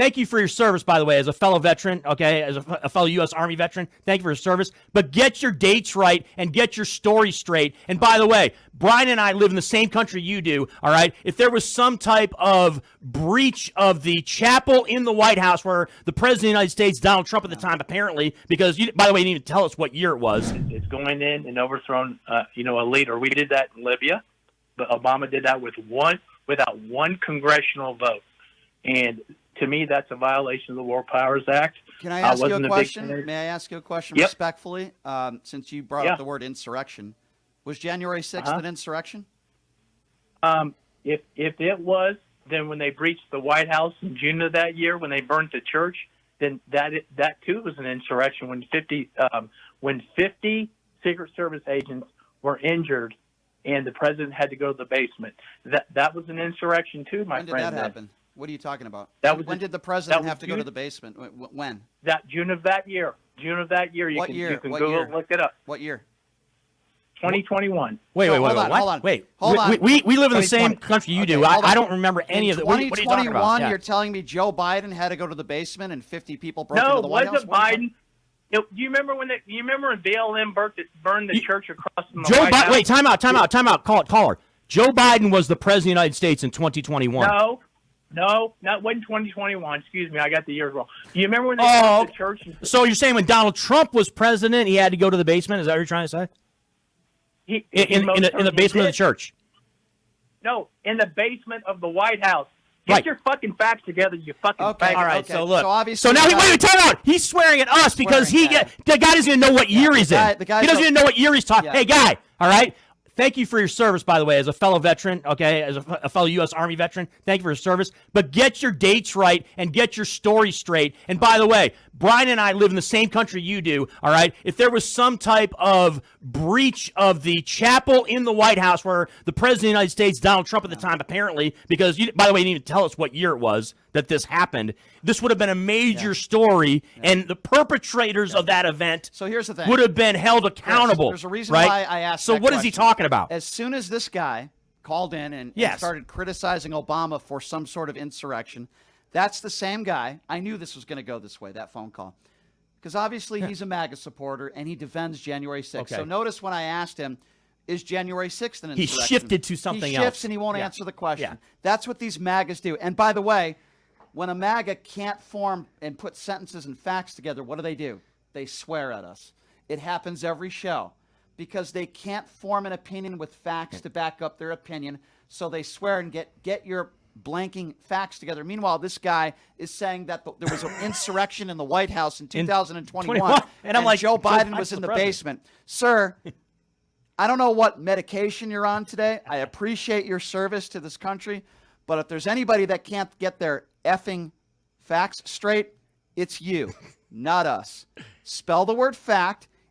Thank you for your service, by the way, as a fellow veteran, okay, as a fellow U.S. Army veteran. Thank you for your service. But get your dates right and get your story straight. And by the way, Brian and I live in the same country you do, all right? If there was some type of breach of the chapel in the White House where the President of the United States, Donald Trump at the time, apparently, because, by the way, you didn't even tell us what year it was. It's going in and overthrown, a leader. We did that in Libya, but Obama did that without one congressional vote. And to me, that's a violation of the War Powers Act. Can I ask you a question? May I ask you a question respectfully? Since you brought up the word insurrection, was January 6th an insurrection? If it was, then when they breached the White House in June of that year, when they burnt the church, then that too was an insurrection. When 50 Secret Service agents were injured, and the president had to go to the basement, that was an insurrection too, my friend. When did that happen? What are you talking about? When did the president have to go to the basement? When? June of that year. June of that year. You can Google it, look it up. What year? 2021. Wait, hold on. We live in the same country you do. I don't remember any of it. What are you talking about? You're telling me Joe Biden had to go to the basement and 50 people broke into the White House? No, it wasn't Biden. Do you remember when BLM burned the church across from the White House? Wait, time out. Caller. Joe Biden was the president of the United States in 2021. No, not when 2021. Excuse me, I got the years wrong. Do you remember when they burned the church? So you're saying when Donald Trump was president, he had to go to the basement? Is that what you're trying to say? In the basement of the church? No, in the basement of the White House. Get your fucking facts together, you fucking faggot. All right, so look. So now, time out. He's swearing at us because the guy doesn't even know what year he's in. He doesn't even know what year he's talking. Hey, guy, all right? Thank you for your service, by the way, as a fellow veteran, okay, as a fellow U.S. Army veteran. Thank you for your service. But get your dates right and get your story straight. And by the way, Brian and I live in the same country you do, all right? If there was some type of breach of the chapel in the White House where the President of the United States, Donald Trump at the time, apparently, because, by the way, you didn't even tell us what year it was that this happened, this would have been a major story, and the perpetrators of that event here's the thing. would have been held accountable. There's a reason why I asked So that what question. is he talking about? As soon as this guy called in and started criticizing Obama for some sort of insurrection, that's the same guy. I knew this was going to go this way, that phone call. Because obviously he's a MAGA supporter, and he defends January 6th. Okay. So notice when I asked him, is January 6th an insurrection? He shifted to something else. He shifts and he won't answer the question. That's what these MAGAs do. And by the way, when a MAGA can't form and put sentences and facts together, what do? They swear at us. It happens every show because they can't form an opinion with facts to back up their opinion. So they swear and get your blanking facts together. Meanwhile, this guy is saying that there was an insurrection in the White House in 2021, and I'm like, Joe Biden was in the basement. Sir, I don't know what medication you're on today. I appreciate your service to this country, but if there's anybody that can't get their effing facts straight, it's you, not us. Spell the word fact